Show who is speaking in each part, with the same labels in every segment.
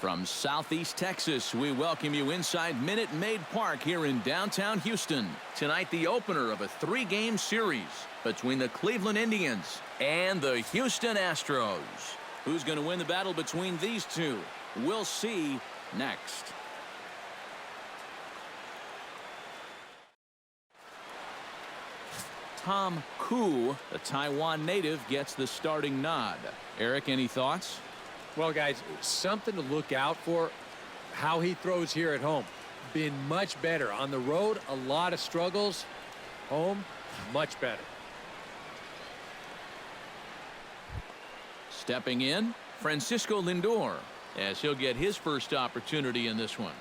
Speaker 1: From Southeast Texas, we welcome you inside Minute Maid Park here in downtown Houston. Tonight, the opener of a 3-game series between the Cleveland Indians and the Houston Astros. Who's going to win the battle between these two? We'll see next. Tom Koo, the Taiwan native, gets the starting nod. Eric, any thoughts?
Speaker 2: Well, guys, something to look out for. How he throws here at home. Been much better. On the road, a lot of struggles. Home, much better.
Speaker 1: Stepping in, Francisco Lindor, as he'll get his first opportunity in this one.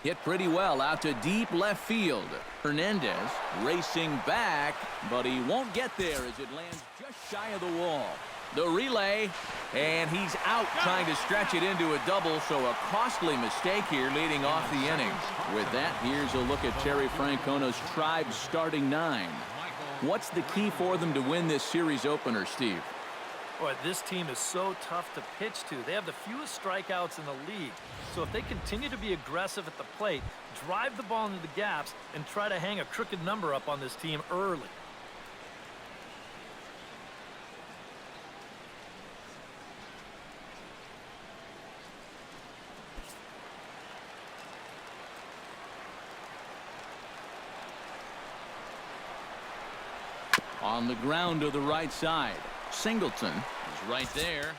Speaker 1: Hit pretty well out to deep left field. Hernandez racing back, but he won't get there as it lands just shy of the wall. The relay, and he's out trying to stretch it into a double, so a costly mistake here leading off the inning. With that, here's a look at Terry Francona's Tribe starting 9. What's the key for them to win this series opener, Steve?
Speaker 3: Boy, this team is so tough to pitch to. They have the fewest strikeouts in the league. So if they continue to be aggressive at the plate, drive the ball into the gaps, and try to hang a crooked number up on this team early.
Speaker 1: On the ground to the right side. Singleton is right there.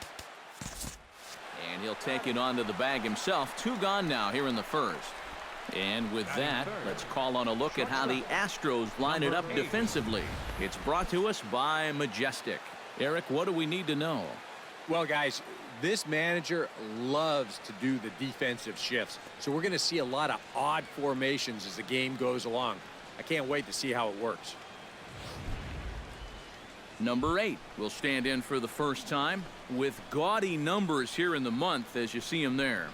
Speaker 1: And he'll take it onto the bag himself. 2 gone now here in the first. And with that, let's call on a look at how the Astros line it up defensively. It's brought to us by Majestic. Eric, what do we need to know?
Speaker 2: Well, guys, this manager loves to do the defensive shifts. So we're going to see a lot of odd formations as the game goes along. I can't wait to see how it works.
Speaker 1: Number 8 will stand in for the first time with gaudy numbers here in the month as you see him there.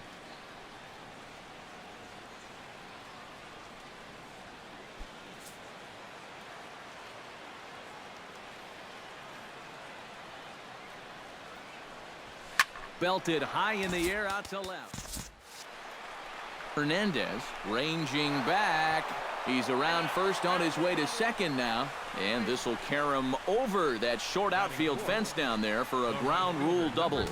Speaker 1: Belted high in the air out to left. Hernandez ranging back. He's around first on his way to second now. And this will carry him over that short outfield fence down there for a ground rule double.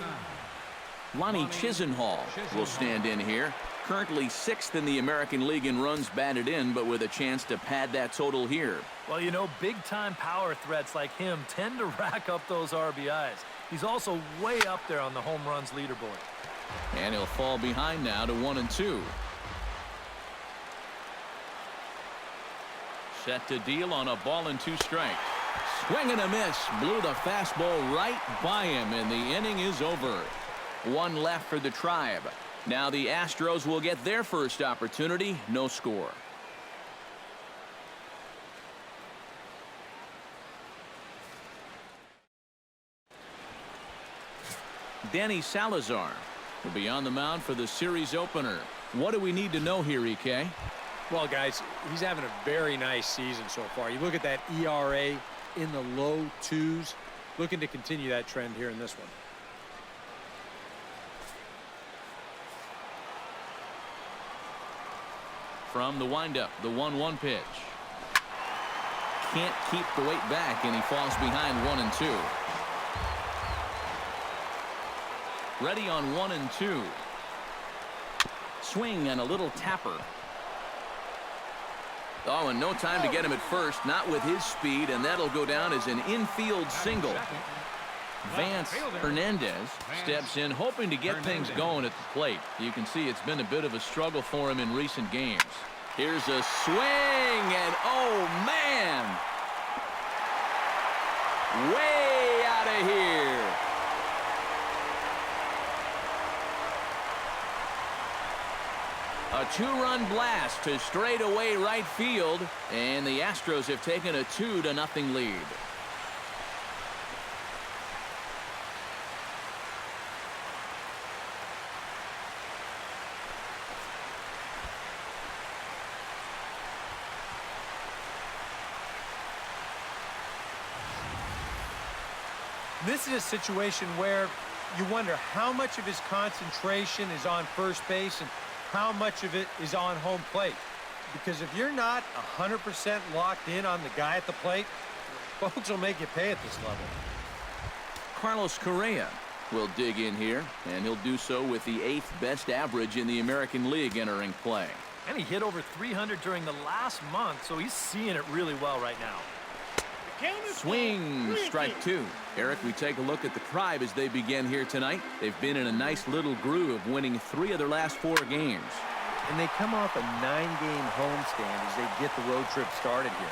Speaker 1: Lonnie Chisenhall will stand in here. Currently 6th in the American League in runs batted in, but with a chance to pad that total here.
Speaker 3: Well, you know, big-time power threats like him tend to rack up those RBIs. He's also way up there on the home runs leaderboard.
Speaker 1: And he'll fall behind now to 1-2. Set to deal on a ball and 2 strikes. Swing and a miss. Blew the fastball right by him, and the inning is over. 1 left for the Tribe. Now the Astros will get their first opportunity. No score. Danny Salazar will be on the mound for the series opener. What do we need to know here, EK?
Speaker 2: Well, guys, he's having a very nice season so far. You look at that ERA in the low 2s. Looking to continue that trend here in this one.
Speaker 1: From the windup, the 1-1 pitch. Can't keep the weight back, and he falls behind 1-2. Ready on 1-2. Swing and a little tapper. Oh, and no time to get him at first, not with his speed, and that'll go down as an infield single. Vance Hernandez steps in, hoping to get things going at the plate. You can see it's been a bit of a struggle for him in recent games. Here's a swing, and oh, man! Way out of here. A 2-run blast to straightaway right field, and the Astros have taken a 2-0 lead.
Speaker 2: This is a situation where you wonder how much of his concentration is on first base and how much of it is on home plate. Because if you're not 100% locked in on the guy at the plate, folks will make you pay at this level.
Speaker 1: Carlos Correa will dig in here, and he'll do so with the 8th best average in the American League entering play.
Speaker 3: And he hit over 300 during the last month, so he's seeing it really well right now.
Speaker 1: Swing, strike 2. Eric, we take a look at the Tribe as they begin here tonight. They've been in a nice little groove, winning 3 of their last 4 games.
Speaker 2: And they come off a 9-game homestand as they get the road trip started here.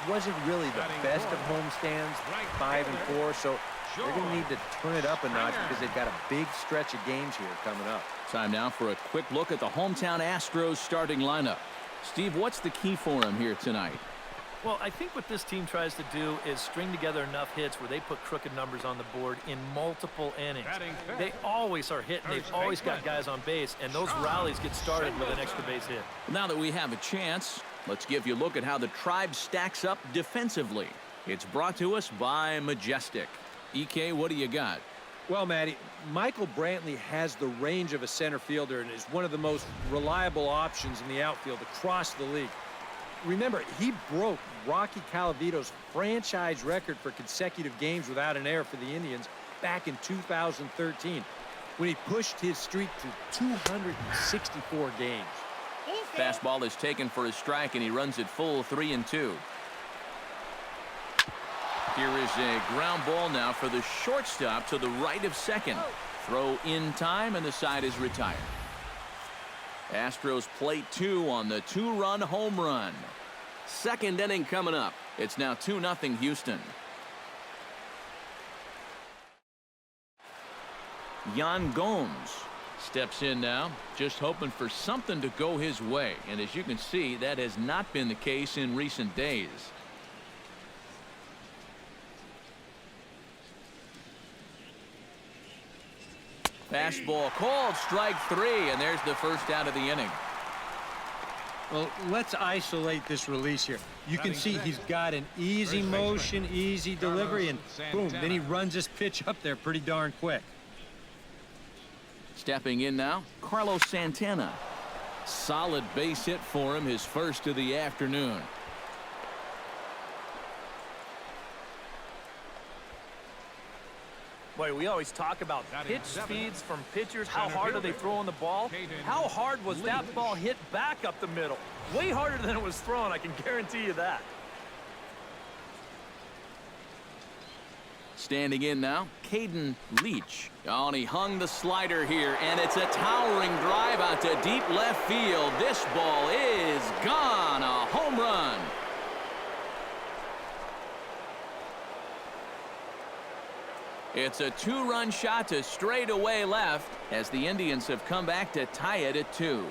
Speaker 2: It wasn't really the best of homestands, 5 and 4, so they're going to need to turn it up a notch because they've got a big stretch of games here coming up.
Speaker 1: Time now for a quick look at the hometown Astros starting lineup. Steve, what's the key for them here tonight?
Speaker 3: Well, I think what this team tries to do is string together enough hits where they put crooked numbers on the board in multiple innings. They always are hitting. They've always got guys on base, and those rallies get started with an extra base hit.
Speaker 1: Now that we have a chance, let's give you a look at how the Tribe stacks up defensively. It's brought to us by Majestic. EK, what do you got?
Speaker 2: Well, Matty, Michael Brantley has the range of a center fielder and is one of the most reliable options in the outfield across the league. Remember, he broke Rocky Calavito's franchise record for consecutive games without an error for the Indians back in 2013 when he pushed his streak to 264 games.
Speaker 1: Fastball is taken for a strike, and he runs it full 3-2. Here is a ground ball now for the shortstop to the right of second. Throw in time, and the side is retired. Astros plate 2 on the 2-run home run. Second inning coming up. It's now 2-0 Houston. Yan Gomes steps in now, just hoping for something to go his way. And as you can see, that has not been the case in recent days. Fastball called, strike 3, and there's the first out of the inning.
Speaker 2: Well, let's isolate this release here. You can see he's got an easy motion, easy delivery, and boom, then he runs this pitch up there pretty darn quick.
Speaker 1: Stepping in now, Carlos Santana. Solid base hit for him, his first of the afternoon.
Speaker 3: Boy, we always talk about pitch speeds from pitchers. How hard are they throwing the ball? How hard was that ball hit back up the middle? Way harder than it was thrown, I can guarantee you that.
Speaker 1: Standing in now, Caden Leach. Oh, and he hung the slider here, and it's a towering drive out to deep left field. This ball is gone. A home run. It's a 2-run shot to straightaway left as the Indians have come back to tie it at 2.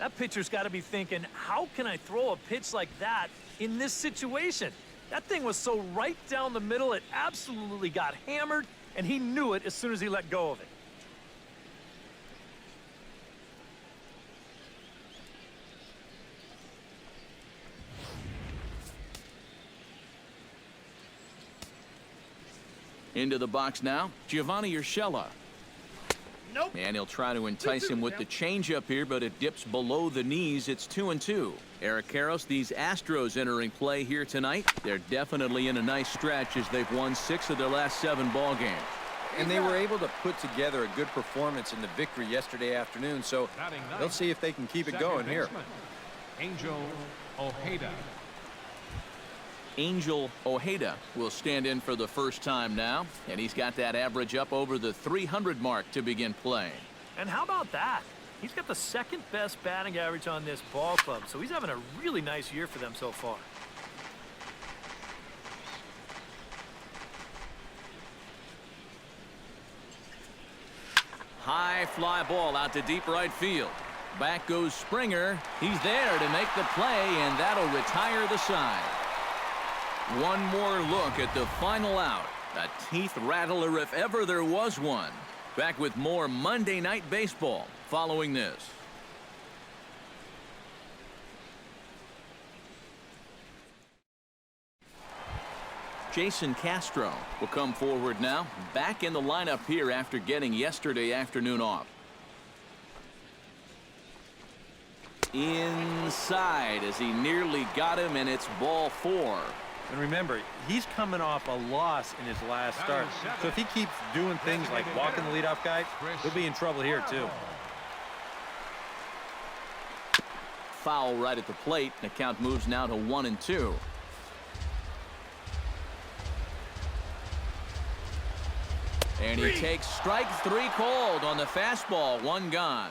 Speaker 3: That pitcher's got to be thinking, how can I throw a pitch like that in this situation? That thing was so right down the middle, it absolutely got hammered, and he knew it as soon as he let go of it.
Speaker 1: Into the box now, Giovanni Urshela.
Speaker 3: Nope.
Speaker 1: And he'll try to entice him with the changeup here, but it dips below the knees. It's 2-2. Eric Karros, these Astros entering play here tonight. They're definitely in a nice stretch as they've won 6 of their last 7 ball games.
Speaker 2: And they were able to put together a good performance in the victory yesterday afternoon, so they'll see if they can keep it going here.
Speaker 4: Angel Ojeda.
Speaker 1: Angel Ojeda will stand in for the first time now, and he's got that average up over the 300 mark to begin play.
Speaker 3: And how about that? He's got the second best batting average on this ball club, so he's having a really nice year for them so far.
Speaker 1: High fly ball out to deep right field. Back goes Springer. He's there to make the play, and that'll retire the side. One more look at the final out. A teeth rattler if ever there was one. Back with more Monday Night Baseball following this. Jason Castro will come forward now, back in the lineup here after getting yesterday afternoon off. Inside as he nearly got him, and it's ball 4.
Speaker 2: And remember, he's coming off a loss in his last start. So if he keeps doing things like walking the leadoff guy, he'll be in trouble here too.
Speaker 1: Foul right at the plate. The count moves now to 1-2. And he takes strike 3 called on the fastball. 1 gone.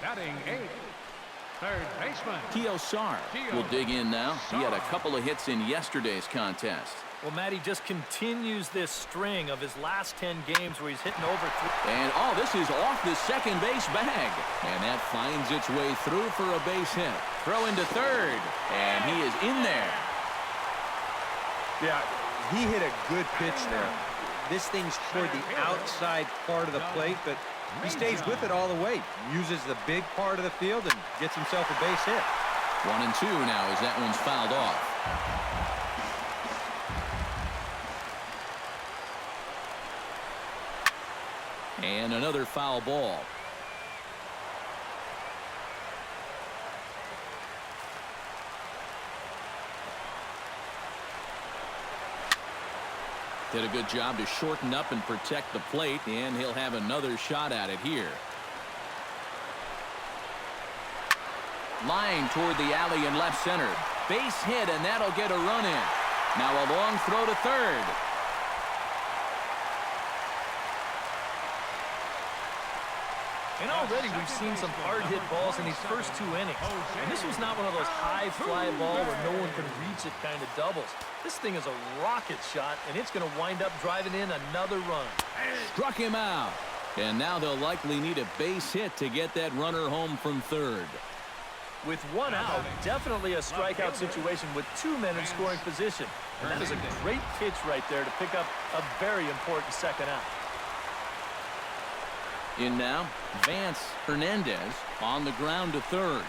Speaker 4: Batting 8th, third baseman.
Speaker 1: Kiosar will dig in now. He had a couple of hits in yesterday's contest.
Speaker 3: Well, Matty just continues this string of his last 10 games where he's hitting over 3.
Speaker 1: And this is off the second base bag. And that finds its way through for a base hit. Throw into third. And he is in there.
Speaker 2: Yeah, he hit a good pitch there. This thing's toward the outside part of the plate, but he stays with it all the way. Uses the big part of the field and gets himself a base hit.
Speaker 1: 1-2 now as that one's fouled off. And another foul ball. Did a good job to shorten up and protect the plate, and he'll have another shot at it here. Line toward the alley in left center. Base hit, and that'll get a run in. Now a long throw to third.
Speaker 3: And already we've seen some hard-hit balls in these first 2 innings. And this was not one of those high-fly ball where no one can reach it kind of doubles. This thing is a rocket shot, and it's going to wind up driving in another run.
Speaker 1: Struck him out. And now they'll likely need a base hit to get that runner home from third.
Speaker 3: With 1 out, definitely a strikeout situation with 2 men in scoring position. And that is a great pitch right there to pick up a very important second out.
Speaker 1: In now, Vance Hernandez on the ground to third.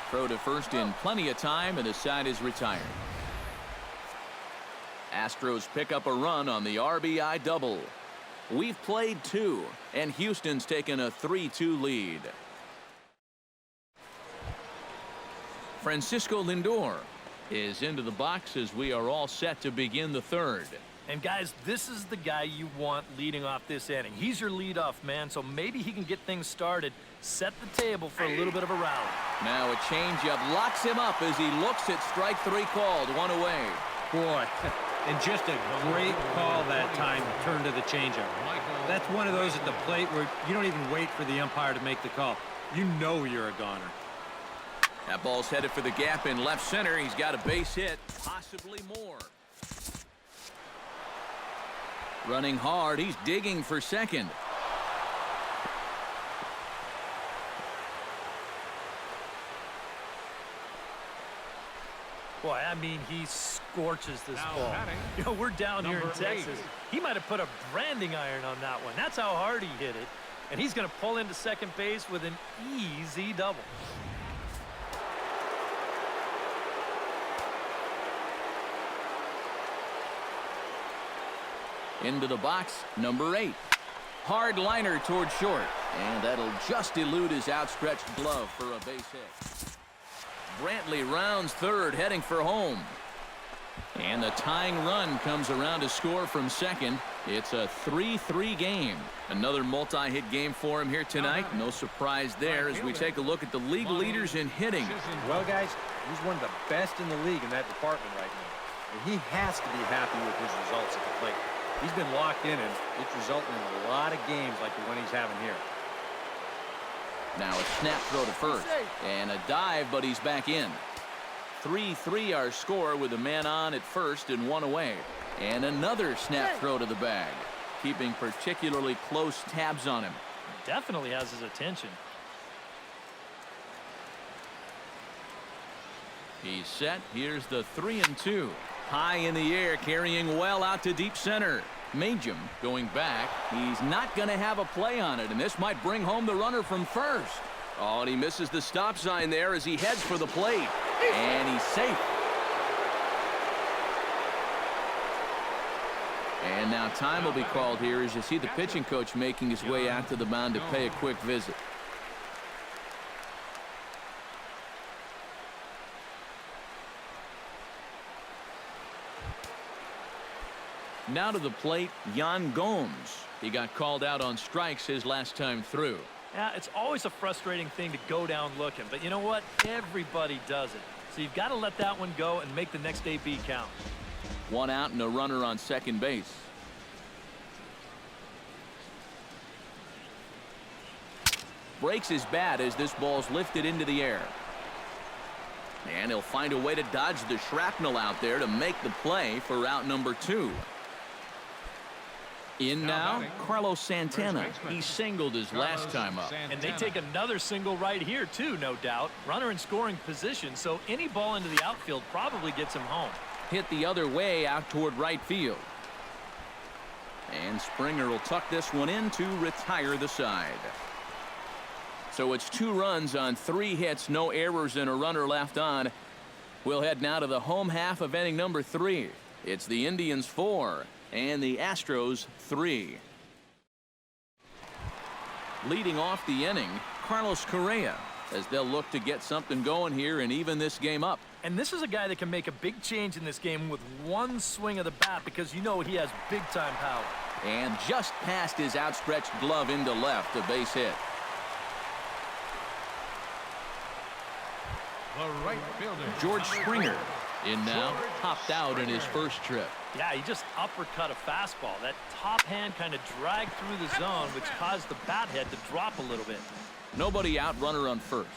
Speaker 1: Throw to first in plenty of time, and the side is retired. Astros pick up a run on the RBI double. We've played 2, and Houston's taken a 3-2 lead. Francisco Lindor is into the box as we are all set to begin the third.
Speaker 3: And guys, this is the guy you want leading off this inning. He's your leadoff man, so maybe he can get things started, set the table for a little bit of a rally.
Speaker 1: Now a changeup locks him up as he looks at strike 3 called. 1 away.
Speaker 2: Boy, and just a great call that time to turn to the changeup. That's one of those at the plate where you don't even wait for the umpire to make the call. You know you're a goner.
Speaker 1: That ball's headed for the gap in left center. He's got a base hit, possibly more. Running hard, he's digging for second.
Speaker 3: Boy, I mean, he scorches this
Speaker 4: Now
Speaker 3: ball.
Speaker 4: batting,
Speaker 3: You know, we're down here in
Speaker 4: number
Speaker 3: Texas.
Speaker 4: 8.
Speaker 3: He might have put a branding iron on that one. That's how hard he hit it. And he's going to pull into second base with an easy double.
Speaker 1: Into the box, number 8. Hard liner toward short. And that'll just elude his outstretched glove for a base hit. Brantley rounds third, heading for home. And the tying run comes around to score from second. It's a 3-3 game. Another multi-hit game for him here tonight. No surprise there as we take a look at the league leaders in hitting.
Speaker 2: Well, guys, he's one of the best in the league in that department right now. And he has to be happy with his results at the plate. He's been locked in, and it's resulting in a lot of games like the one he's having here.
Speaker 1: Now a snap throw to first. And a dive, but he's back in. 3-3 our score with a man on at first and 1 away. And another snap throw to the bag. Keeping particularly close tabs on him.
Speaker 3: Definitely has his attention.
Speaker 1: He's set. Here's the 3-2. High in the air, carrying well out to deep center. Majum going back. He's not going to have a play on it, and this might bring home the runner from first. Oh, and he misses the stop sign there as he heads for the plate. And he's safe. And now time will be called here as you see the pitching coach making his way out to the mound to pay a quick visit. Now to the plate, Yan Gomes. He got called out on strikes his last time through.
Speaker 3: Yeah, it's always a frustrating thing to go down looking, but you know what? Everybody does it. So you've got to let that one go and make the next AB count.
Speaker 1: One out and a runner on second base. Breaks his bat as this ball's lifted into the air. And he'll find a way to dodge the shrapnel out there to make the play for out number 2. In now, Carlos Santana. He singled his last time up.
Speaker 3: And they take another single right here, too, no doubt. Runner in scoring position, so any ball into the outfield probably gets him home.
Speaker 1: Hit the other way out toward right field. And Springer will tuck this one in to retire the side. So it's 2 runs on 3 hits, no errors, and a runner left on. We'll head now to the home half of inning number 3. It's the Indians 4 and the Astros 3. Leading off the inning, Carlos Correa, as they'll look to get something going here and even this game up.
Speaker 3: And this is a guy that can make a big change in this game with one swing of the bat because you know he has big-time power.
Speaker 1: And just past his outstretched glove into left, a base hit.
Speaker 4: The right fielder,
Speaker 1: George Springer in now, hopped out in his first trip.
Speaker 3: Yeah, he just uppercut a fastball. That top hand kind of dragged through the zone, which caused the bat head to drop a little bit.
Speaker 1: Nobody out, runner on first.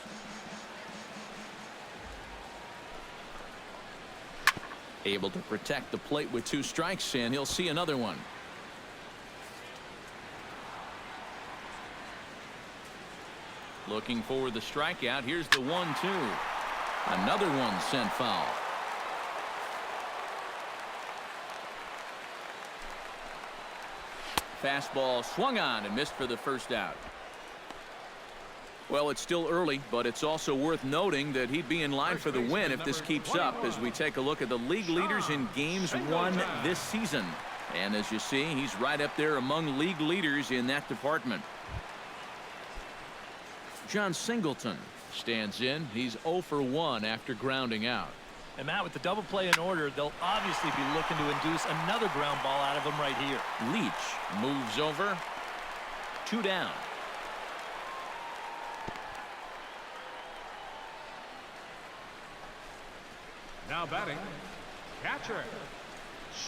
Speaker 1: Able to protect the plate with 2 strikes, and he'll see another one. Looking for the strikeout. Here's the 1-2. Another one sent foul. Fastball swung on and missed for the first out. Well, it's still early, but it's also worth noting that he'd be in line for the win if this keeps up as we take a look at the league leaders in games won this season. And as you see, he's right up there among league leaders in that department. John Singleton stands in. He's 0 for 1 after grounding out.
Speaker 3: And Matt, with the double play in order, they'll obviously be looking to induce another ground ball out of him right here.
Speaker 1: Leach moves over. 2 down.
Speaker 4: now batting, catcher,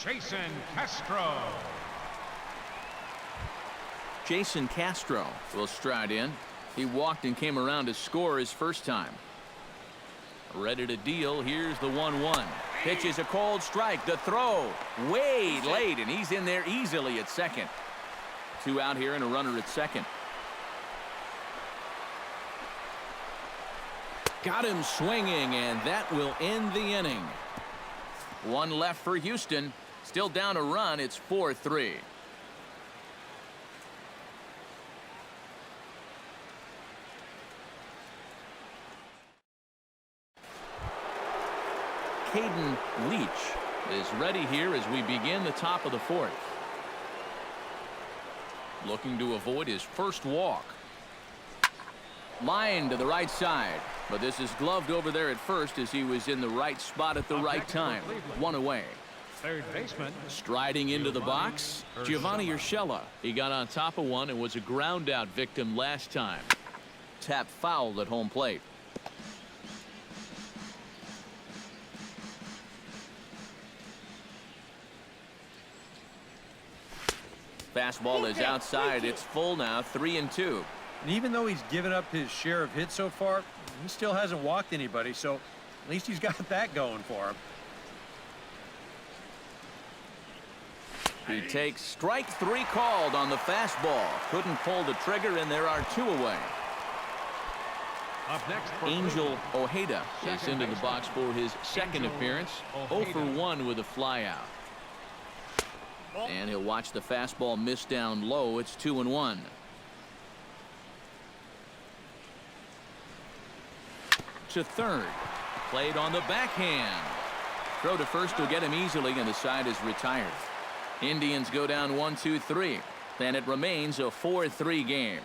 Speaker 4: Jason Castro.
Speaker 1: Jason Castro will stride in. He walked and came around to score his first time. Ready to deal. Here's the 1-1. Pitch is a cold strike. The throw way late, and he's in there easily at second. 2 out here and a runner at second. Got him swinging, and that will end the inning. 1 left for Houston. Still down a run. It's 4-3. Caden Leach is ready here as we begin the top of the 4th. Looking to avoid his first walk. Line to the right side, but this is gloved over there at first as he was in the right spot at the right time. 1 away.
Speaker 4: Third baseman.
Speaker 1: Striding into the box, Giovanni Urshela. He got on top of one and was a ground out victim last time. Tap fouled at home plate. Fastball is outside. It's full now. 3-2.
Speaker 2: And even though he's given up his share of hits so far, he still hasn't walked anybody, so at least he's got that going for him.
Speaker 1: He takes strike 3 called on the fastball. Couldn't pull the trigger, and there are 2 away.
Speaker 4: Up next for
Speaker 1: Angel Ojeda is
Speaker 4: Second
Speaker 1: into the
Speaker 4: baseman.
Speaker 1: box for his second
Speaker 4: Angel
Speaker 1: appearance.
Speaker 4: Ojeda.
Speaker 1: 0 for 1 with a flyout. And he'll watch the fastball miss down low. It's 2-1. To third. Played on the backhand. Throw to first will get him easily, and the side is retired. Indians go down 1-2-3. Then it remains a 4-3 game.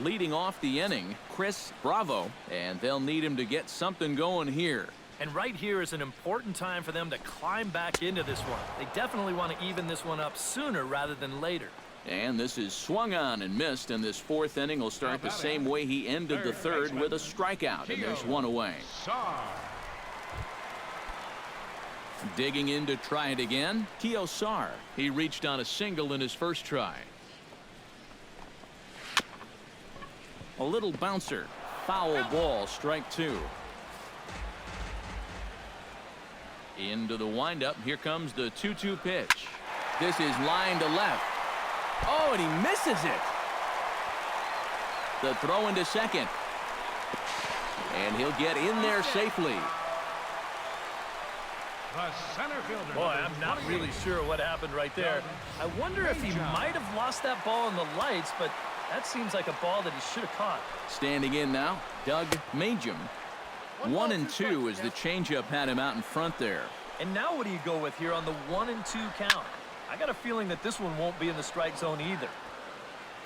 Speaker 1: Leading off the inning, Chris Bravo, and they'll need him to get something going here.
Speaker 3: And right here is an important time for them to climb back into this one. They definitely want to even this one up sooner rather than later.
Speaker 1: And this is swung on and missed, and this fourth inning will start the same way he ended the third, with a strikeout, and there's one away.
Speaker 4: Sar.
Speaker 1: Digging in to try it again, Keo Sar. He reached on a single in his first try. A little bouncer. Foul ball, strike two. Into the windup. Here comes the 2-2 pitch. This is line to left. Oh, and he misses it. The throw into second. And he'll get in there safely.
Speaker 4: The center fielder.
Speaker 3: Boy, I'm not really sure what happened right there. I wonder if he might have lost that ball in the lights, but that seems like a ball that he should have caught.
Speaker 1: Standing in now, Doug Majum. 1-2 as the changeup had him out in front there.
Speaker 3: And now what do you go with here on the 1-2 count? I got a feeling that this one won't be in the strike zone either.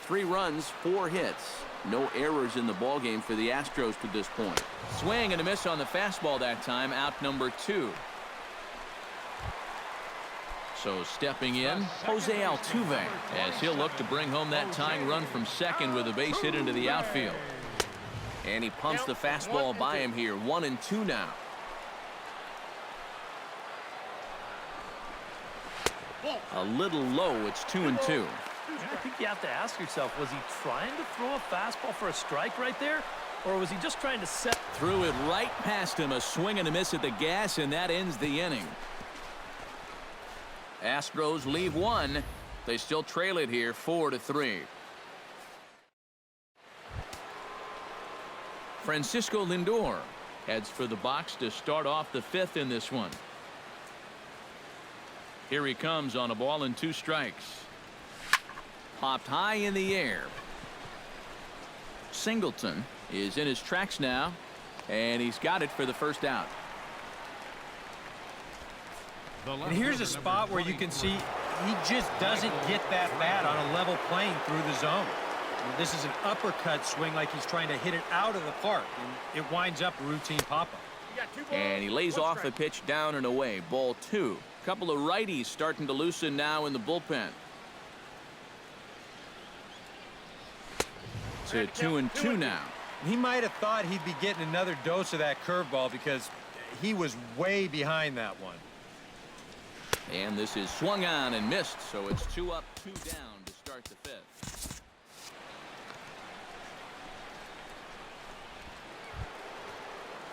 Speaker 1: 3 runs, 4 hits. No errors in the ballgame for the Astros to this point. Swing and a miss on the fastball that time, out number 2. So stepping in, Jose Altuve, as he'll look to bring home that tying run from second with a base hit into the outfield. And he pumps the fastball by him here. 1-2 now. A little low. It's 2-2.
Speaker 3: I think you have to ask yourself, was he trying to throw a fastball for a strike right there? Or was he just trying to set?
Speaker 1: Threw it right past him. A swing and a miss at the gas, and that ends the inning. Astros leave one. They still trail it here 4-3. Francisco Lindor heads for the box to start off the 5th in this one. Here he comes on a ball and 2 strikes. Popped high in the air. Singleton is in his tracks now, and he's got it for the first out.
Speaker 2: And here's a spot where you can see he just doesn't get that bat on a level plane through the zone. This is an uppercut swing, like he's trying to hit it out of the park, and it winds up a routine pop-up.
Speaker 1: And he lays off a pitch down and away. Ball 2. Couple of righties starting to loosen now in the bullpen. To 2-2 now.
Speaker 2: He might have thought he'd be getting another dose of that curveball because he was way behind that one.
Speaker 1: And this is swung on and missed, so it's 2 up, 2 down to start the 5th.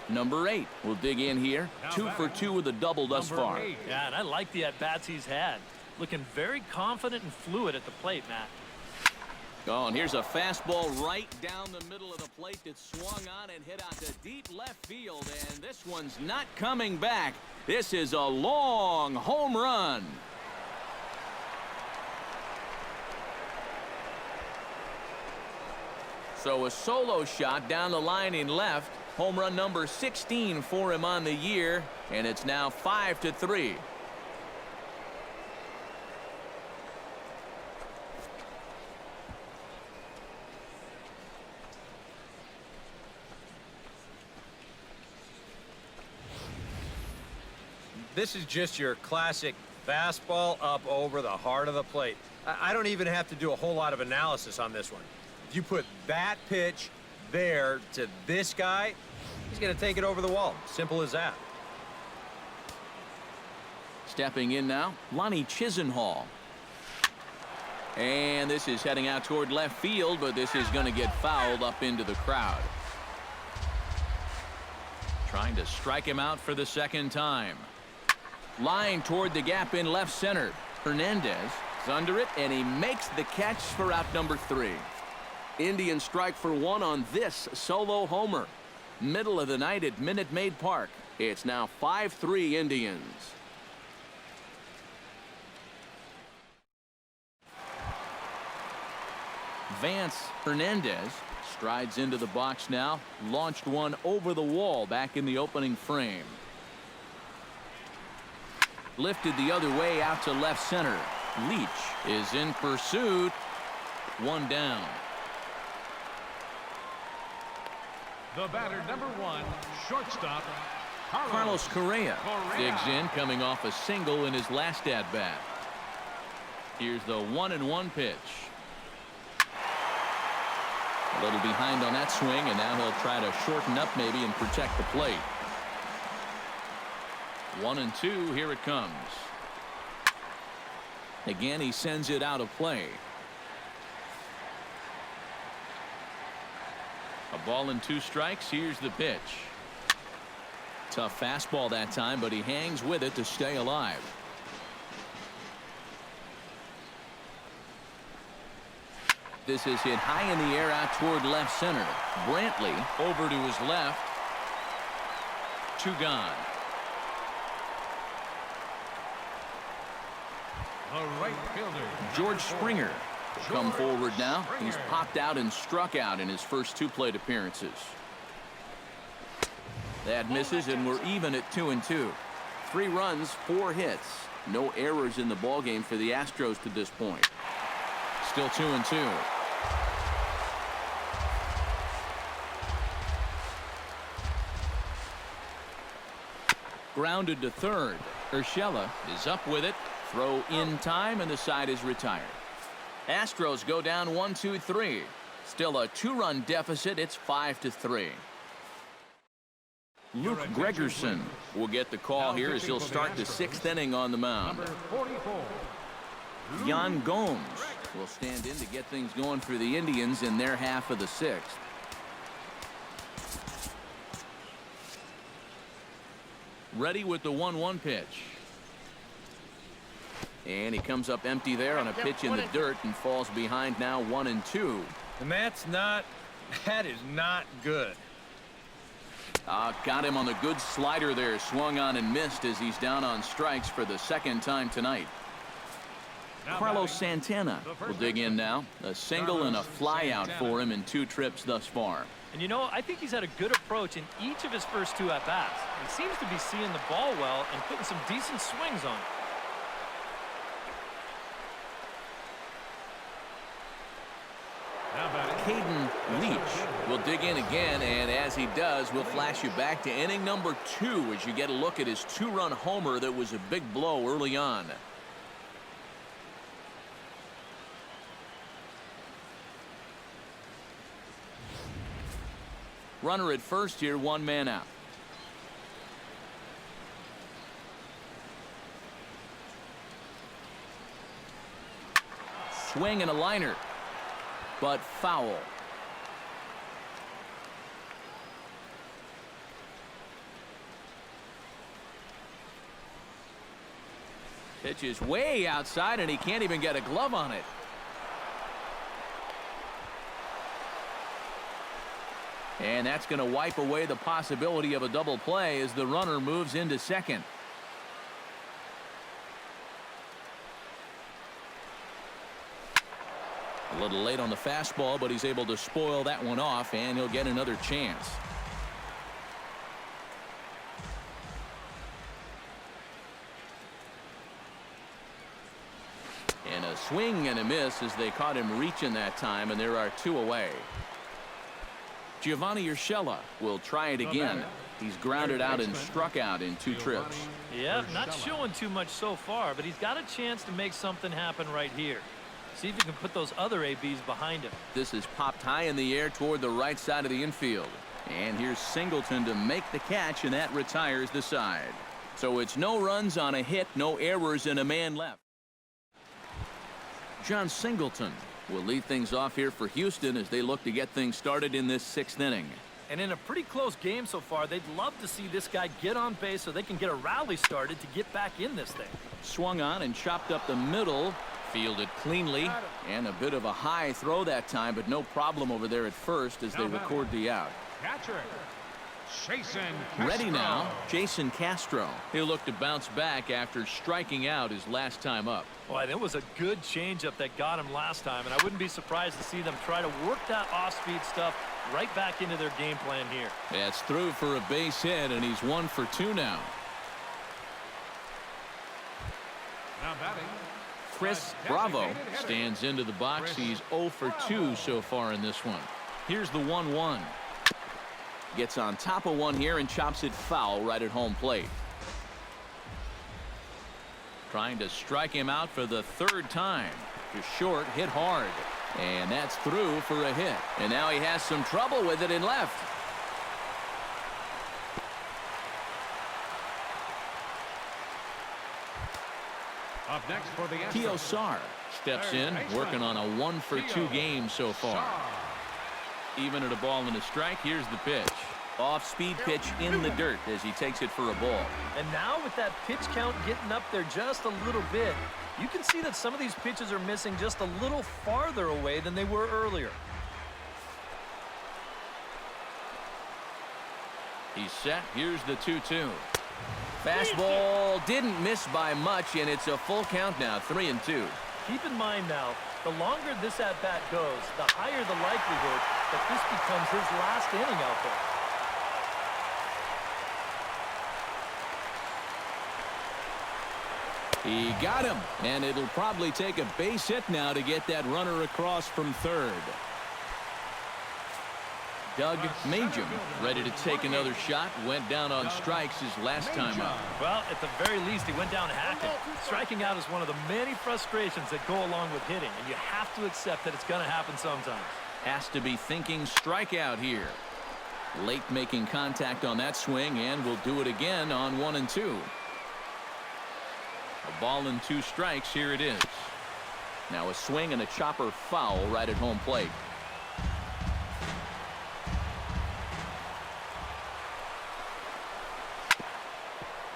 Speaker 1: Number 8 will dig in here. 2 for 2 with a double thus far.
Speaker 3: Yeah, and I like the at-bats he's had. Looking very confident and fluid at the plate, Matt.
Speaker 1: Oh, and here's a fastball right down the middle of the plate that swung on and hit out to deep left field, and this one's not coming back. This is a long home run. So a solo shot down the line in left. Home run number 16 for him on the year, and it's now 5-3.
Speaker 2: This is just your classic fastball up over the heart of the plate. I don't even have to do a whole lot of analysis on this one. If you put that pitch there to this guy, he's going to take it over the wall. Simple as that.
Speaker 1: Stepping in now, Lonnie Chisenhall. And this is heading out toward left field, but this is going to get fouled up into the crowd. Trying to strike him out for the second time. Line toward the gap in left center. Hernandez is under it, and he makes the catch for out number 3. Indians strike for one on this solo homer. Middle of the night at Minute Maid Park. It's now 5-3 Indians. Vance Hernandez strides into the box now. Launched one over the wall back in the opening frame. Lifted the other way out to left center. Leach is in pursuit. One down.
Speaker 4: The batter, number 1, shortstop,
Speaker 1: Carlos Correa digs in, coming off a single in his last at-bat. Here's the 1-1 pitch. A little behind on that swing, and now he'll try to shorten up maybe and protect the plate. 1-2, here it comes. Again, he sends it out of play. A ball and 2 strikes. Here's the pitch. Tough fastball that time, but he hangs with it to stay alive. This is hit high in the air out toward left center. Brantley over to his left. 2 gone.
Speaker 4: the right fielder,
Speaker 1: George Springer come forward now. He's popped out and struck out in his first 2 plate appearances. That misses, and we're even at 2-2. 3 runs, 4 hits. No errors in the ballgame for the Astros to this point. Still 2-2. Grounded to third. Urshela is up with it. Throw in time, and the side is retired. Astros go down 1-2-3. Still a 2-run deficit. It's 5-3. Luke Gregerson will get the call here as he'll start the 6th inning on the mound.
Speaker 4: number 44.
Speaker 1: Yan Gomes will stand in to get things going for the Indians in their half of the 6th. Ready with the 1-1 pitch. And he comes up empty there on a pitch in the dirt and falls behind now 1-2.
Speaker 2: And that is not good.
Speaker 1: Got him on the good slider there. Swung on and missed as he's down on strikes for the 2nd time tonight.
Speaker 4: Now
Speaker 1: Carlos
Speaker 4: batting,
Speaker 1: Santana will dig in now. A single and a fly out for him in 2 trips thus far.
Speaker 3: And you know, I think he's had a good approach in each of his first 2 at-bats. He seems to be seeing the ball well and putting some decent swings on it.
Speaker 4: now batting,
Speaker 1: Caden Leach will dig in again, and as he does, we'll flash you back to inning number 2 as you get a look at his 2-run homer that was a big blow early on. Runner at first here, 1 man out. Swing and a liner, but foul. Pitch is way outside, and he can't even get a glove on it. And that's going to wipe away the possibility of a double play as the runner moves into second. A little late on the fastball, but he's able to spoil that one off, and he'll get another chance. And a swing and a miss as they caught him reaching that time, and there are 2 away. Giovanni Urshela will try it again. He's grounded out and struck out in 2 trips.
Speaker 3: Yeah, not showing too much so far, but he's got a chance to make something happen right here. See if you can put those other ABs behind him.
Speaker 1: This is popped high in the air toward the right side of the infield. And here's Singleton to make the catch, and that retires the side. So it's no runs on a hit, no errors, and a man left. John Singleton will lead things off here for Houston as they look to get things started in this 6th inning.
Speaker 3: And in a pretty close game so far, they'd love to see this guy get on base so they can get a rally started to get back in this thing.
Speaker 1: Swung on and chopped up the middle. Fielded cleanly, and a bit of a high throw that time, but no problem over there at first as they record the out.
Speaker 4: Catcher, Jason Castro.
Speaker 1: Ready now, Jason Castro. He'll look to bounce back after striking out his last time up.
Speaker 3: Boy, that was a good changeup that got him last time, and I wouldn't be surprised to see them try to work that off-speed stuff right back into their game plan here.
Speaker 1: That's through for a base hit, and he's 1 for 2 now.
Speaker 4: Now batting,
Speaker 1: Chris
Speaker 4: a
Speaker 1: Bravo
Speaker 4: designated hitter.
Speaker 1: stands into the box.
Speaker 4: Chris
Speaker 1: He's 0 for 2 so far in this one. Here's the 1-1. Gets on top of one here and chops it foul right at home plate. Trying to strike him out for the 3rd time. Just short, hit hard. And that's through for a hit. And now he has some trouble with it in left.
Speaker 4: Up next for the Astros.
Speaker 1: Kiosar steps in, working on a 1 for 2 game so far. Even at a ball and a strike, here's the pitch. Off-speed pitch in the dirt as he takes it for a ball.
Speaker 3: And now with that pitch count getting up there just a little bit, you can see that some of these pitches are missing just a little farther away than they were earlier.
Speaker 1: He's set. Here's the 2-2. Fastball didn't miss by much, and it's a full count now, 3-2.
Speaker 3: Keep in mind now, the longer this at-bat goes, the higher the likelihood that this becomes his last inning out there.
Speaker 1: He got him, and it'll probably take a base hit now to get that runner across from third. Doug Majum ready to take another shot. Went down on strikes his last time out.
Speaker 3: Well, at the very least, he went down hacking. Striking out is one of the many frustrations that go along with hitting, and you have to accept that it's going to happen sometimes.
Speaker 1: Has to be thinking strikeout here. Late making contact on that swing, and will do it again on 1 and 2. A ball and 2 strikes. Here it is. Now a swing and a chopper foul right at home plate.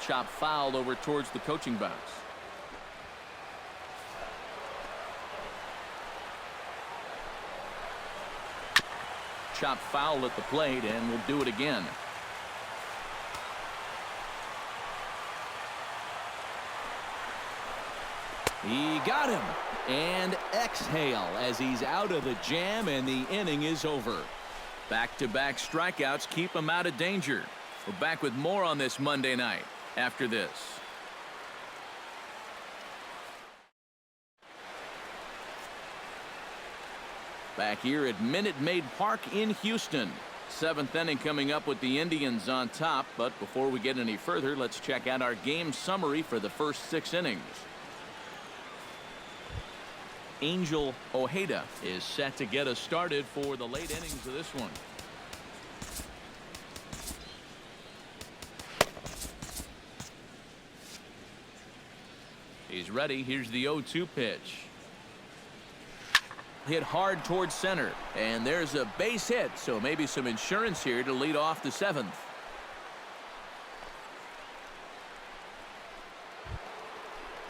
Speaker 1: Chop foul over towards the coaching box. Chop foul at the plate, and we'll do it again. He got him, and exhale as he's out of the jam, and the inning is over. Back-to-back strikeouts keep him out of danger. We're back with more on this Monday night after this. Back here at Minute Maid Park in Houston. 7th inning coming up with the Indians on top. But before we get any further, let's check out our game summary for the first 6 innings. Angel Ojeda is set to get us started for the late innings of this one. He's ready. Here's the 0-2 pitch. Hit hard towards center, and there's a base hit, so maybe some insurance here to lead off the 7th.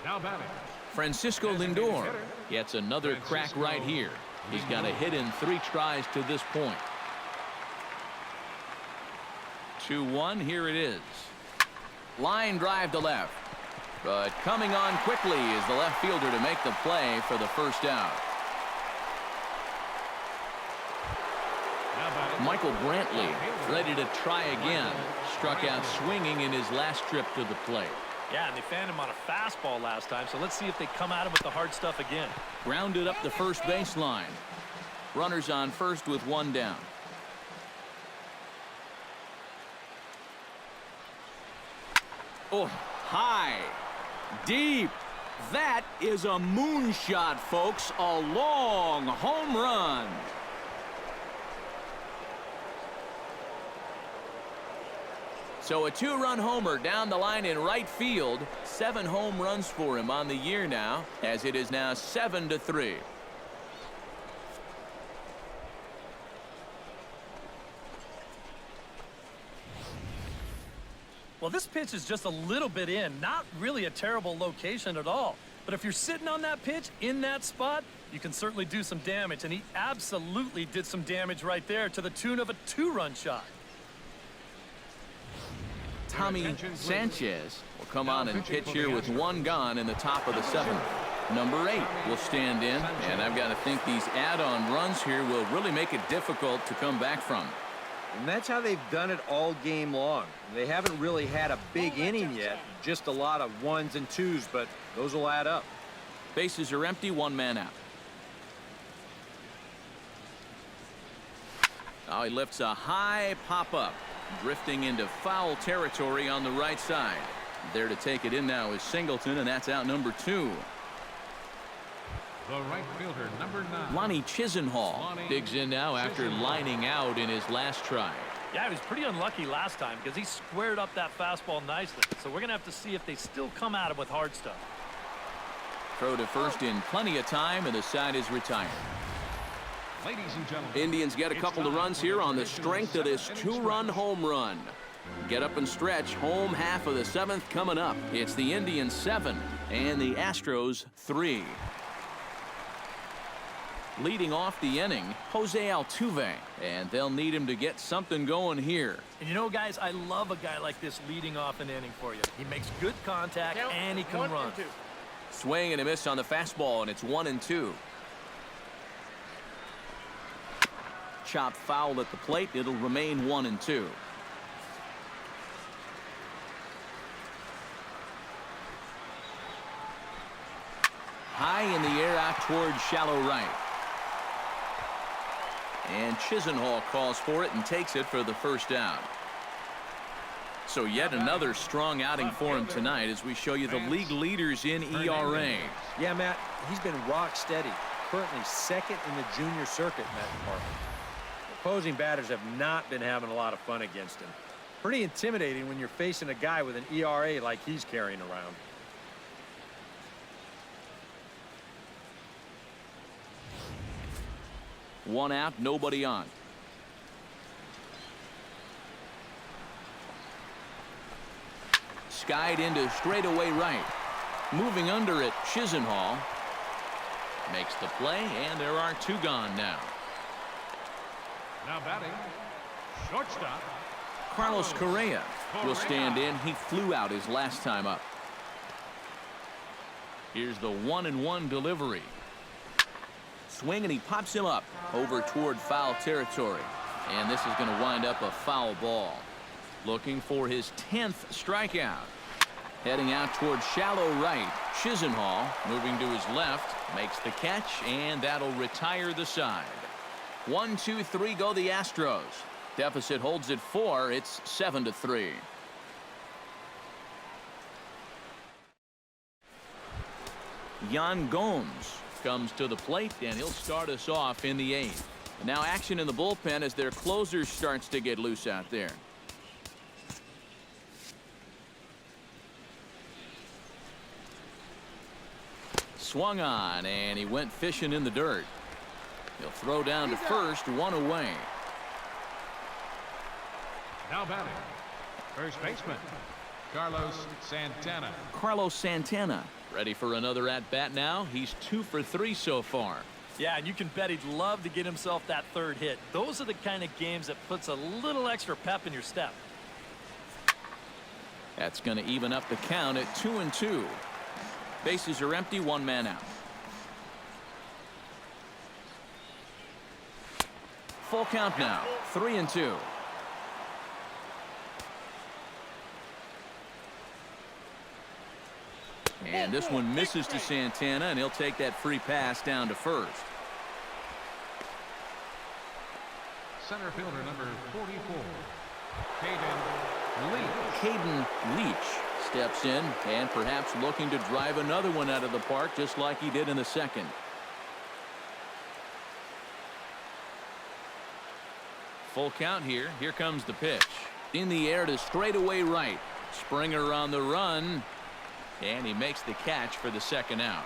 Speaker 4: Now batting,
Speaker 1: Francisco Lindor gets another crack right here. He's got a hit in 3 tries to this point. 2-1. Here it is. Line drive to left. But coming on quickly is the left fielder to make the play for the first out.
Speaker 4: now batting,
Speaker 1: Michael Brantley ready to try again. Struck out swinging in his last trip to the plate.
Speaker 3: Yeah, and they fanned him on a fastball last time, so let's see if they come at him with the hard stuff again.
Speaker 1: Grounded up the first baseline. Runners on first with 1 down. Oh, high, deep. That is a moonshot, folks. A long home run. So a 2-run homer down the line in right field. 7 home runs for him on the year now, as it is now 7-3.
Speaker 3: Well, this pitch is just a little bit in, not really a terrible location at all. But if you're sitting on that pitch, in that spot, you can certainly do some damage. And he absolutely did some damage right there to the tune of a 2-run shot.
Speaker 1: Tommy Sanchez will come on and pitch here with 1 gone in the top of the 7th. Number 8 will stand in, and I've got to think these add-on runs here will really make it difficult to come back from.
Speaker 2: And that's how they've done it all game long. They haven't really had a big inning yet, just a lot of 1s and 2s, but those will add up.
Speaker 1: Bases are empty, 1 man out. Oh, he lifts a high pop-up, drifting into foul territory on the right side. There to take it in now is Singleton, and that's out number 2.
Speaker 4: The right fielder, number 9.
Speaker 1: Lonnie Chisenhall digs in now after lining out in his last try.
Speaker 3: Yeah, he was pretty unlucky last time because he squared up that fastball nicely. So we're going to have to see if they still come at him with hard stuff.
Speaker 1: Throw to first in plenty of time, and the side is retired.
Speaker 4: Ladies and gentlemen,
Speaker 1: Indians get a couple of runs here on the strength of this 2-run home run. Get up and stretch. Home half of the 7th coming up. It's the Indians 7 and the Astros 3. Leading off the inning, Jose Altuve, and they'll need him to get something going here.
Speaker 3: And you know, guys, I love a guy like this leading off an inning for you. He makes good contact and he can run.
Speaker 1: Swing and a miss on the fastball, and it's 1-2. Chopped foul at the plate. It'll remain 1-2. High in the air out towards shallow right. And Chisenhall calls for it and takes it for the first down. So yet another strong outing for him tonight as we show you the league leaders in ERA.
Speaker 2: Yeah, Matt, he's been rock steady. Currently 2nd in the junior circuit in that department. Opposing batters have not been having a lot of fun against him. Pretty intimidating when you're facing a guy with an ERA like he's carrying around.
Speaker 1: One out, nobody on. Skied into straightaway right. Moving under it, Chisenhall makes the play, and there are 2 gone now.
Speaker 4: now batting, shortstop.
Speaker 1: Carlos Correa will stand in. He flew out his last time up. Here's the 1-1 delivery. Swing, and he pops him up over toward foul territory. And this is going to wind up a foul ball. Looking for his 10th strikeout. Heading out toward shallow right. Chisenhall moving to his left. Makes the catch, and that'll retire the side. 1, 2, 3 go the Astros. Deficit holds at 4. It's 7-3. Yan Gomes comes to the plate, and he'll start us off in the 8th. Now action in the bullpen as their closer starts to get loose out there. Swung on, and he went fishing in the dirt. He'll throw down to first, 1 away.
Speaker 4: Now batting, first baseman, Carlos Santana.
Speaker 1: Carlos Santana ready for another at-bat now. He's 2 for 3 so far.
Speaker 3: Yeah, and you can bet he'd love to get himself that 3rd hit. Those are the kind of games that puts a little extra pep in your step.
Speaker 1: That's going to even up the count at 2-2. Bases are empty, 1 man out. Full count now, 3-2. And this one misses to Santana, and he'll take that free pass down to first.
Speaker 4: Center fielder number 44, Caden Leach.
Speaker 1: Caden Leach steps in and perhaps looking to drive another one out of the park just like he did in the 2nd. Full count here. Here comes the pitch. In the air to straightaway right. Springer on the run. And he makes the catch for the 2nd out.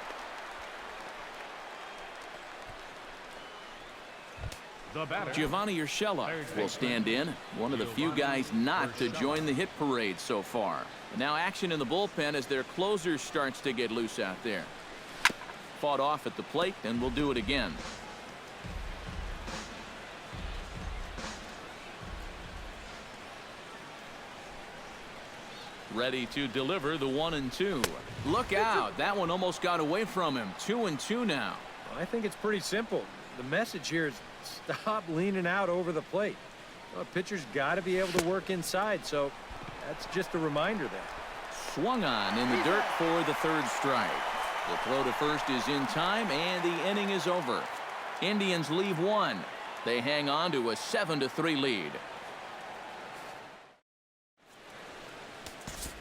Speaker 4: The batter,
Speaker 1: Giovanni Urshela will stand in. One of the few guys not to join the hit parade so far. Now action in the bullpen as their closer starts to get loose out there. fought off at the plate, and will do it again. Ready to deliver the 1-2. Look out. That one almost got away from him. 2-2 now.
Speaker 2: I think it's pretty simple. The message here is stop leaning out over the plate. Well, a pitcher's got to be able to work inside, so that's just a reminder there.
Speaker 1: Swung on in the dirt for the third strike. The throw to first is in time, and the inning is over. Indians leave one. They hang on to a 7-3 lead.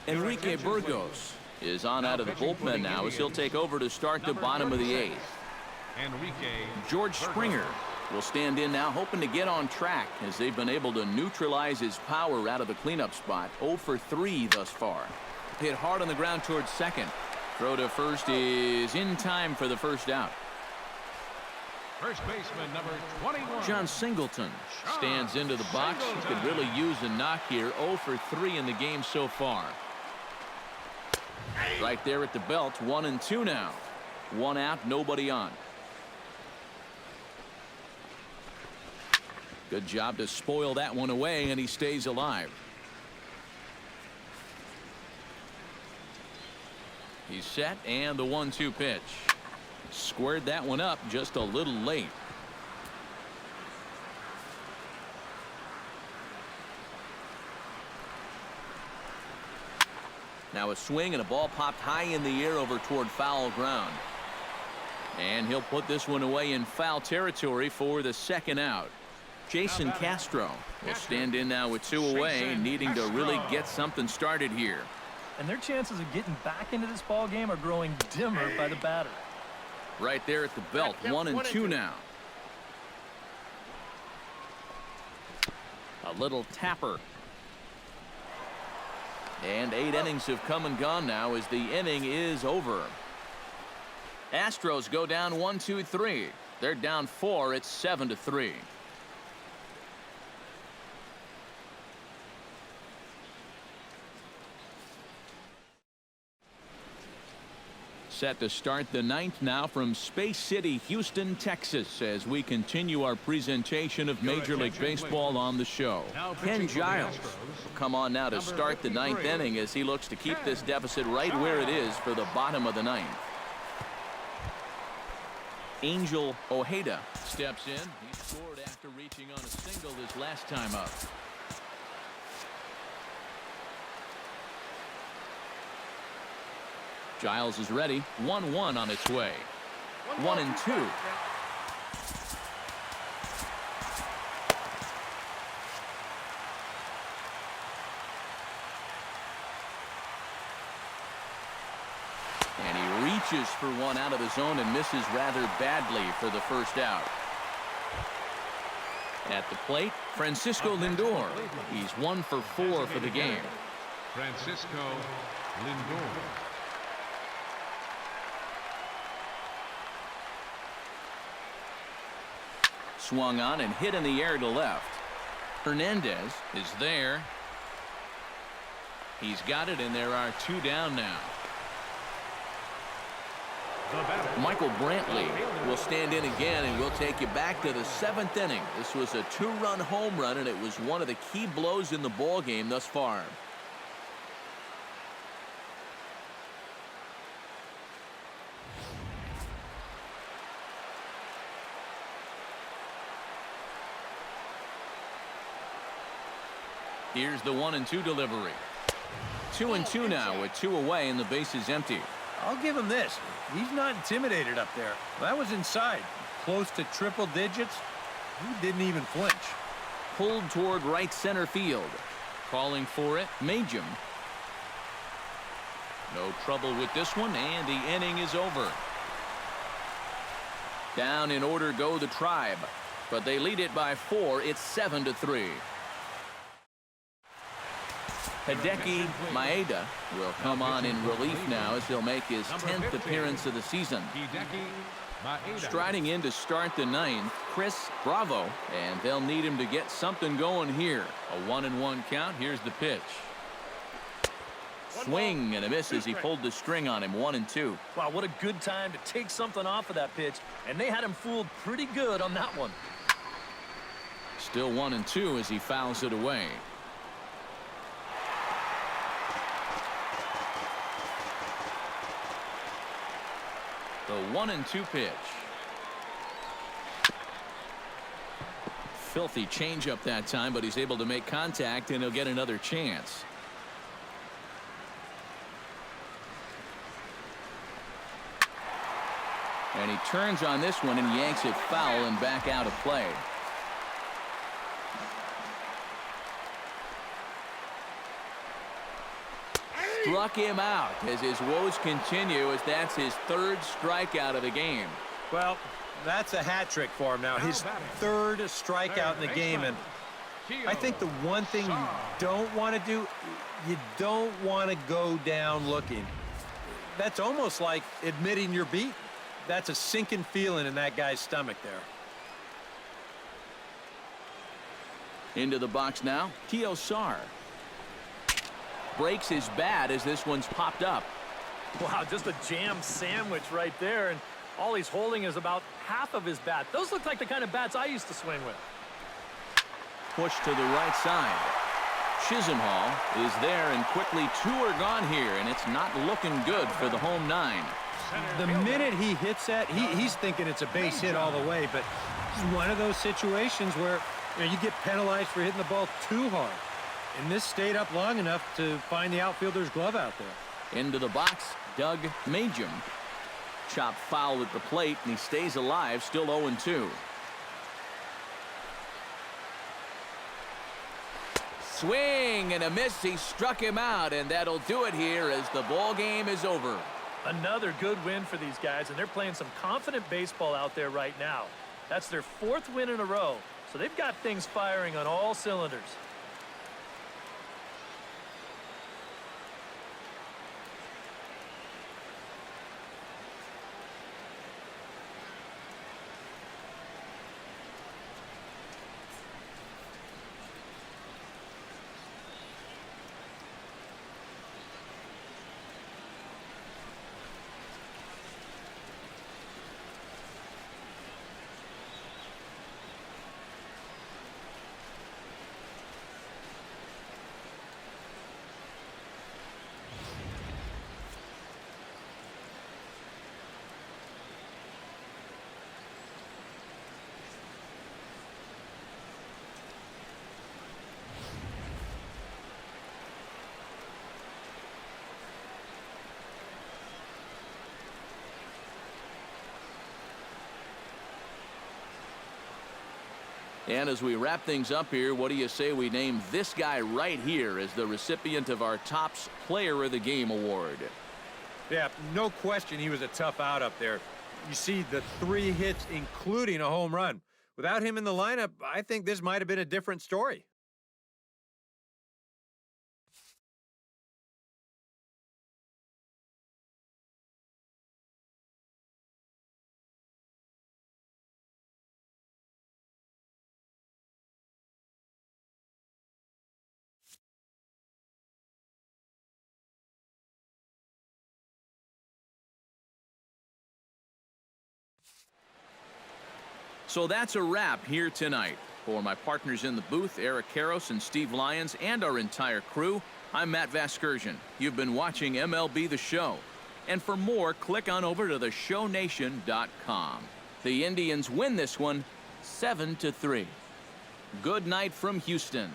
Speaker 1: Enrique Burgos is on out of the bullpen now as he'll take over to start the bottom of the 8th. George Springer will stand in now, hoping to get on track as they've been able to neutralize his power out of the cleanup spot. 0 for 3 thus far. Hit hard on the ground towards second. Throw to first is in time for the first out.
Speaker 4: First baseman number 21.
Speaker 1: John Singleton stands into the box. He could really use a knock here. 0 for 3 in the game so far. Right there at the belt. 1-2 now. One out, nobody on. Good job to spoil that one away, and he stays alive. He's set, and the 1-2 pitch. Squared that one up just a little late. Now a swing, and a ball popped high in the air over toward foul ground. And he'll put this one away in foul territory for the second out. Jason Castro will stand in now with 2 away, needing to really get something started here.
Speaker 3: And their chances of getting back into this ball game are growing dimmer by the batter.
Speaker 1: Right there at the belt. 1-2 now. A little tapper. And 8 innings have come and gone now as the inning is over. Astros go down 1-2-3. They're down 4. It's 7-3. Set to start the 9th now from Space City, Houston, Texas, as we continue our presentation of Major League Baseball on the show. Ken Giles will come on now to start the 9th inning as he looks to keep this deficit right where it is for the bottom of the 9th. Angel Ojeda steps in. He scored after reaching on a single his last time up. Giles is ready. 1-1 on its way. 1-2. And he reaches for one out of the zone and misses rather badly for the first out. At the plate, Francisco Lindor. He's 1 for 4 for the game.
Speaker 4: Francisco Lindor.
Speaker 1: Swung on and hit in the air to left. Hernandez is there. He's got it, and there are 2 down now. Michael Brantley will stand in again, and we'll take you back to the 7th inning. This was a 2-run home run, and it was one of the key blows in the ball game thus far. Here's the 1-2 delivery. 2-2 now with 2 away, and the base is empty.
Speaker 2: I'll give him this. He's not intimidated up there. That was inside. Close to triple digits. He didn't even flinch.
Speaker 1: Pulled toward right center field. Calling for it, Majum. No trouble with this one, and the inning is over. Down in order go the Tribe, but they lead it by 4. It's 7-3. Hideki Maeda will come on in relief now as he'll make his 10th appearance of the season. Striding in to start the 9th, Chris Bravo, and they'll need him to get something going here. A 1-1 count. Here's the pitch. Swing and a miss as he pulled the string on him. 1-2.
Speaker 3: Wow, what a good time to take something off of that pitch, and they had him fooled pretty good on that one.
Speaker 1: Still 1-2 as he fouls it away. The 1-2 pitch. Filthy changeup that time, but he's able to make contact, and he'll get another chance. And he turns on this one and yanks it foul and back out of play. Struck him out as his woes continue, as that's his third strikeout of the game.
Speaker 2: Well, that's a hat trick for him now. His third strikeout in the game. And I think the one thing you don't want to do, you don't want to go down looking. That's almost like admitting you're beat. That's a sinking feeling in that guy's stomach there.
Speaker 1: Into the box now, Kiosar. Breaks his bat as this one's popped up.
Speaker 3: Wow, just a jam sandwich right there, and all he's holding is about half of his bat. Those look like the kind of bats I used to swing with.
Speaker 1: Push to the right side. Chisenhall is there, and quickly 2 are gone here, and it's not looking good for the home 9.
Speaker 2: The minute he hits that, he's thinking it's a base hit all the way, but it's one of those situations where you get penalized for hitting the ball too hard. And this stayed up long enough to find the outfielder's glove out there.
Speaker 1: Into the box, Doug Majum. Chopped foul at the plate, and he stays alive, still 0-2. Swing and a miss. He struck him out, and that'll do it here as the ball game is over.
Speaker 3: Another good win for these guys, and they're playing some confident baseball out there right now. That's their 4th win in a row, so they've got things firing on all cylinders.
Speaker 1: And as we wrap things up here, what do you say we name this guy right here as the recipient of our Topps Player of the Game award?
Speaker 2: Yeah, no question he was a tough out up there. You see the 3 hits, including a home run. Without him in the lineup, I think this might have been a different story.
Speaker 1: So that's a wrap here tonight. For my partners in the booth, Eric Karros and Steve Lyons, and our entire crew, I'm Matt Vasgersian. You've been watching MLB The Show. And for more, click on over to theshownation.com. The Indians win this one 7-3. Good night from Houston.